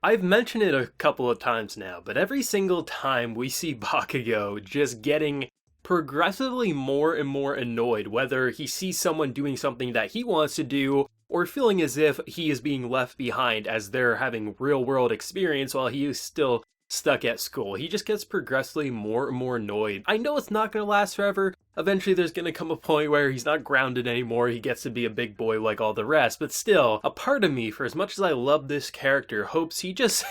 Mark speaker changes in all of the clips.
Speaker 1: I've mentioned it a couple of times now, but every single time we see Bakugo just getting progressively more and more annoyed, whether he sees someone doing something that he wants to do, or feeling as if he is being left behind as they're having real world experience while he is still stuck at school. He just gets progressively more and more annoyed. I know it's not going to last forever. Eventually there's going to come a point where he's not grounded anymore. He gets to be a big boy like all the rest. But still, a part of me, for as much as I love this character, hopes he just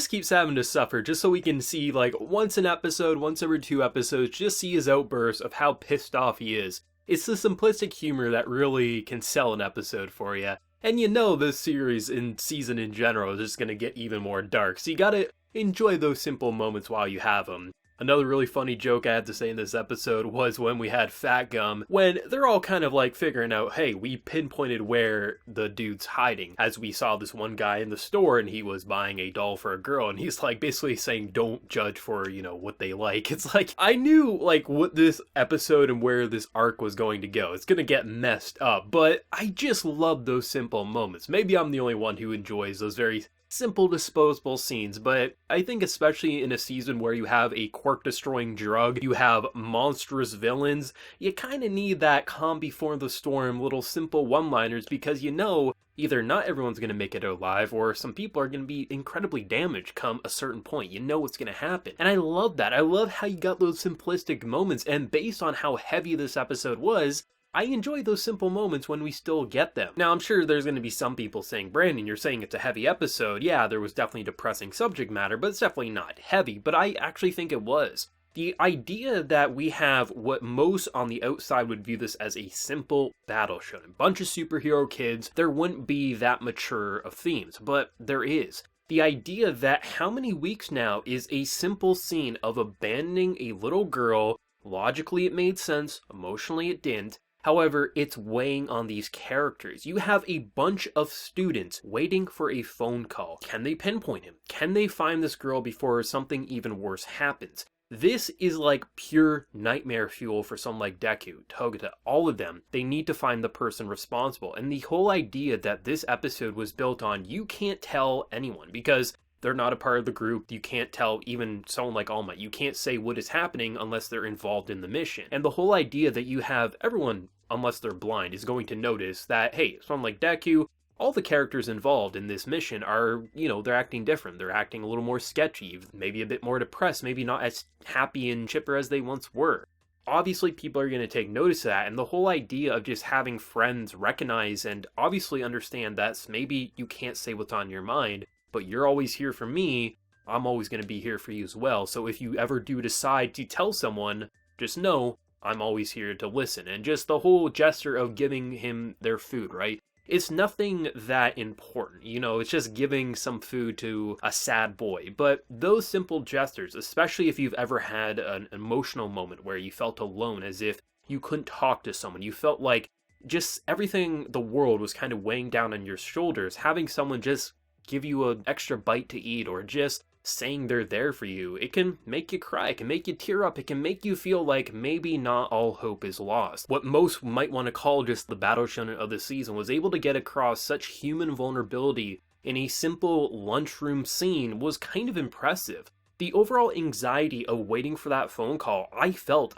Speaker 1: keeps having to suffer just so we can see, like, once an episode, once every 2 episodes, just see his outbursts of how pissed off he is. It's the simplistic humor that really can sell an episode for you. And you know this series and season in general is just going to get even more dark. So you gotta enjoy those simple moments while you have them. Another really funny joke I had to say in this episode was when we had Fat Gum, when they're all kind of like figuring out, hey, we pinpointed where the dude's hiding, as we saw this one guy in the store and he was buying a doll for a girl, and he's like basically saying don't judge for, what they like. It's like, I knew like what this episode and where this arc was going to go. It's gonna get messed up, but I just love those simple moments. Maybe I'm the only one who enjoys those very simple disposable scenes, but I think especially in a season where you have a quirk destroying drug, you have monstrous villains, you kind of need that calm before the storm little simple one-liners, because either not everyone's going to make it alive, or some people are going to be incredibly damaged come a certain point. You know what's going to happen. And I love that. I love how you got those simplistic moments, and based on how heavy this episode was, I enjoy those simple moments when we still get them. Now, I'm sure there's going to be some people saying, Brandon, you're saying it's a heavy episode. Yeah, there was definitely depressing subject matter, but it's definitely not heavy. But I actually think it was. The idea that we have what most on the outside would view this as a simple battle show, a bunch of superhero kids, there wouldn't be that mature of themes, but there is. The idea that how many weeks now is a simple scene of abandoning a little girl. Logically it made sense, emotionally it didn't. However, it's weighing on these characters. You have a bunch of students waiting for a phone call. Can they pinpoint him? Can they find this girl before something even worse happens? This is like pure nightmare fuel for someone like Deku, Togata, all of them. They need to find the person responsible. And the whole idea that this episode was built on, you can't tell anyone because they're not a part of the group. You can't tell even someone like All Might. You can't say what is happening unless they're involved in the mission. And the whole idea that you have everyone, unless they're blind, is going to notice that, hey, someone like Deku, all the characters involved in this mission are, they're acting different. They're acting a little more sketchy, maybe a bit more depressed, maybe not as happy and chipper as they once were. Obviously, people are going to take notice of that, and the whole idea of just having friends recognize and obviously understand that maybe you can't say what's on your mind, but you're always here for me, I'm always going to be here for you as well. So if you ever do decide to tell someone, just know I'm always here to listen. And just the whole gesture of giving him their food, right? It's nothing that important, it's just giving some food to a sad boy. But those simple gestures, especially if you've ever had an emotional moment where you felt alone, as if you couldn't talk to someone, you felt like just everything, the world was kind of weighing down on your shoulders, having someone just give you an extra bite to eat, or just saying they're there for you, it can make you cry, it can make you tear up, it can make you feel like maybe not all hope is lost. What most might want to call just the battle shonen of the season was able to get across such human vulnerability in a simple lunchroom scene was kind of impressive. The overall anxiety of waiting for that phone call, I felt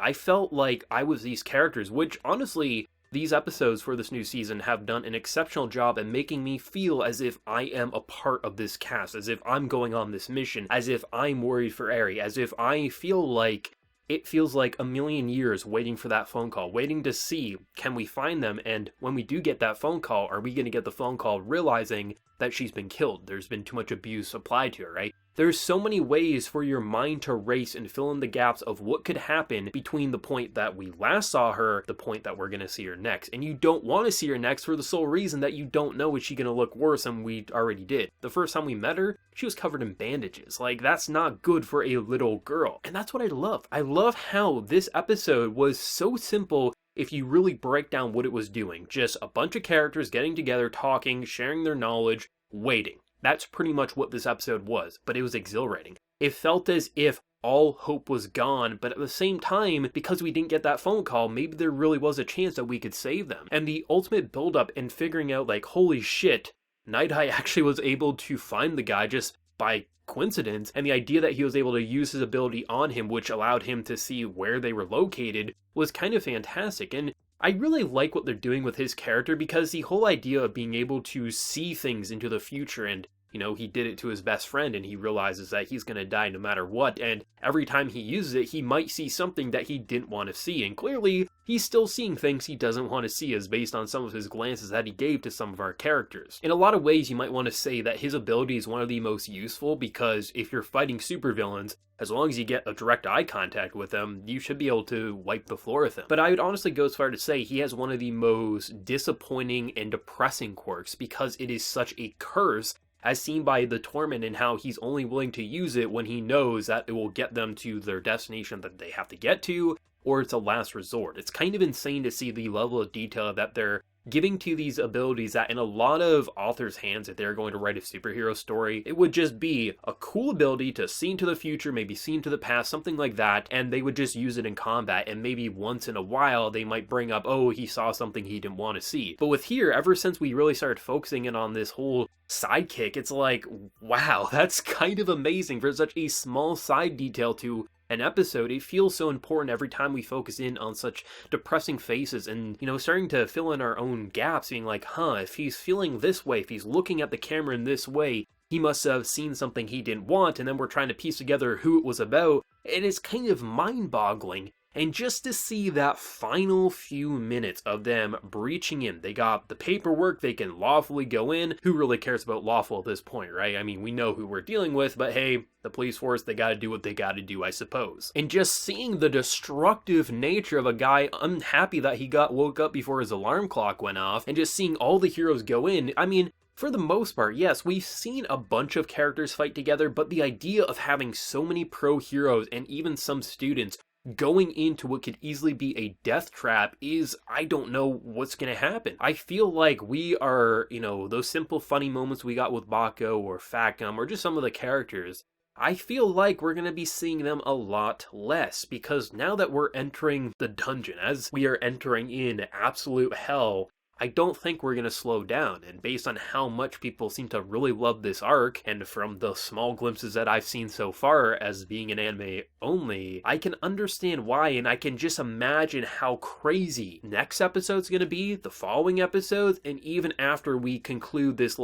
Speaker 1: like I was these characters, which honestly, these episodes for this new season have done an exceptional job at making me feel as if I am a part of this cast, as if I'm going on this mission, as if I'm worried for Eri, as if I feel like it feels like a million years waiting for that phone call, waiting to see, can we find them? And when we do get that phone call, are we going to get the phone call realizing that she's been killed? There's been too much abuse applied to her, right? There's so many ways for your mind to race and fill in the gaps of what could happen between the point that we last saw her, the point that we're going to see her next. And you don't want to see her next for the sole reason that you don't know, is she going to look worse than we already did. The first time we met her, she was covered in bandages. Like, that's not good for a little girl. And that's what I love. I love how this episode was so simple if you really break down what it was doing. Just a bunch of characters getting together, talking, sharing their knowledge, waiting. That's pretty much what this episode was, but it was exhilarating. It felt as if all hope was gone, but at the same time, because we didn't get that phone call, maybe there really was a chance that we could save them. And the ultimate buildup in figuring out, like, holy shit, Nighteye actually was able to find the guy just by coincidence, and the idea that he was able to use his ability on him, which allowed him to see where they were located, was kind of fantastic. And I really like what they're doing with his character, because the whole idea of being able to see things into the future, and he did it to his best friend, and he realizes that he's going to die no matter what, and every time he uses it, he might see something that he didn't want to see, and clearly, he's still seeing things he doesn't want to see, as based on some of his glances that he gave to some of our characters. In a lot of ways, you might want to say that his ability is one of the most useful, because if you're fighting supervillains, as long as you get a direct eye contact with them, you should be able to wipe the floor with them. But I would honestly go as far to say he has one of the most disappointing and depressing quirks, because it is such a curse, as seen by the Torment, and how he's only willing to use it when he knows that it will get them to their destination that they have to get to, or it's a last resort. It's kind of insane to see the level of detail that they're giving to these abilities, that in a lot of authors' hands, if they're going to write a superhero story, it would just be a cool ability to see into the future, maybe see into the past, something like that, and they would just use it in combat, and maybe once in a while they might bring up, oh, he saw something he didn't want to see. But with here, ever since we really started focusing in on this whole sidekick, it's like, wow, that's kind of amazing for such a small side detail to an episode. It feels so important every time we focus in on such depressing faces, and starting to fill in our own gaps, being like, if he's feeling this way, if he's looking at the camera in this way, he must have seen something he didn't want, and then we're trying to piece together who it was about. It is kind of mind-boggling. And just to see that final few minutes of them breaching in, they got the paperwork, they can lawfully go in. Who really cares about lawful at this point, right? I mean, we know who we're dealing with, but hey, the police force, they gotta do what they gotta do, I suppose. And just seeing the destructive nature of a guy unhappy that he woke up before his alarm clock went off, and just seeing all the heroes go in, I mean, for the most part, yes, we've seen a bunch of characters fight together, but the idea of having so many pro heroes and even some students going into what could easily be a death trap is, I don't know what's going to happen. I feel like we are, those simple funny moments we got with Bakugo or Factum or just some of the characters, I feel like we're going to be seeing them a lot less, because now that we're entering the dungeon, as we are entering in absolute hell, I don't think we're going to slow down, and based on how much people seem to really love this arc, and from the small glimpses that I've seen so far as being an anime only, I can understand why, and I can just imagine how crazy next episode's going to be, the following episodes, and even after we conclude this,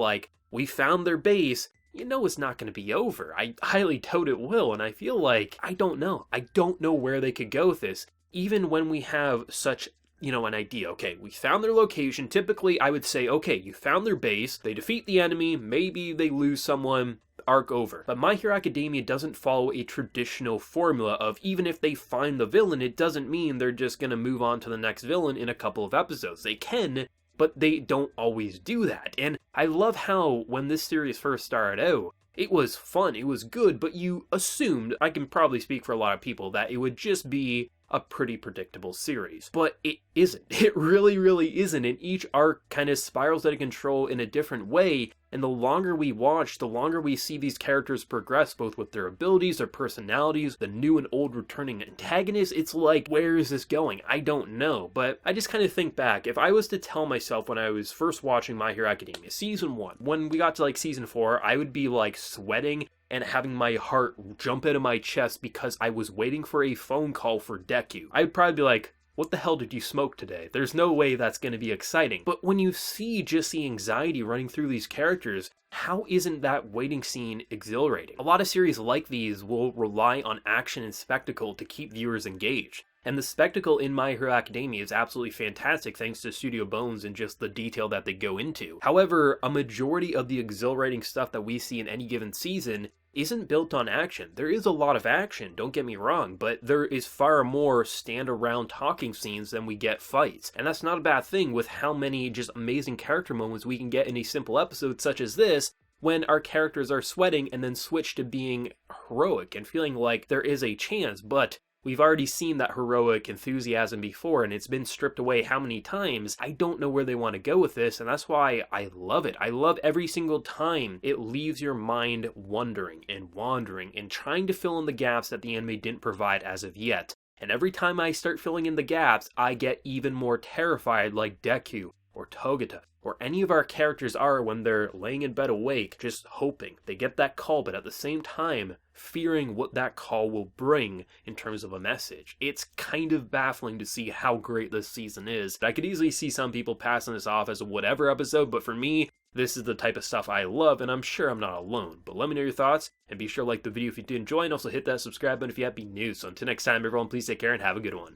Speaker 1: we found their base, it's not going to be over. I highly doubt it will, and I feel like, I don't know where they could go with this, even when we have such an idea. Okay, we found their location. Typically, I would say, okay, you found their base, they defeat the enemy, maybe they lose someone, arc over. But My Hero Academia doesn't follow a traditional formula of even if they find the villain, it doesn't mean they're just gonna move on to the next villain in a couple of episodes. They can, but they don't always do that. And I love how when this series first started out, it was fun, it was good, but you assumed, I can probably speak for a lot of people, that it would just be a pretty predictable series. But it isn't. It really, really isn't. And each arc kind of spirals out of control in a different way. And the longer we watch, the longer we see these characters progress, both with their abilities, their personalities, the new and old returning antagonists. It's like, where is this going? I don't know. But I just kind of think back, if I was to tell myself when I was first watching My Hero Academia, season 1, when we got to season 4, I would be sweating and having my heart jump out of my chest because I was waiting for a phone call for Deku. I'd probably be like, what the hell did you smoke today? There's no way that's going to be exciting. But when you see just the anxiety running through these characters, how isn't that waiting scene exhilarating? A lot of series like these will rely on action and spectacle to keep viewers engaged. And the spectacle in My Hero Academia is absolutely fantastic thanks to Studio Bones and just the detail that they go into. However, a majority of the exhilarating stuff that we see in any given season isn't built on action. There is a lot of action, don't get me wrong, but there is far more stand around talking scenes than we get fights. And that's not a bad thing with how many just amazing character moments we can get in a simple episode such as this, when our characters are sweating and then switch to being heroic and feeling like there is a chance, but we've already seen that heroic enthusiasm before, and it's been stripped away how many times. I don't know where they want to go with this, and that's why I love it. I love every single time it leaves your mind wondering and wandering and trying to fill in the gaps that the anime didn't provide as of yet. And every time I start filling in the gaps, I get even more terrified like Deku, or Togata, or any of our characters are when they're laying in bed awake, just hoping they get that call, but at the same time, fearing what that call will bring in terms of a message. It's kind of baffling to see how great this season is. I could easily see some people passing this off as a whatever episode, but for me, this is the type of stuff I love, and I'm sure I'm not alone. But let me know your thoughts, and be sure to like the video if you did enjoy, and also hit that subscribe button if you have been new. So until next time, everyone, please take care and have a good one.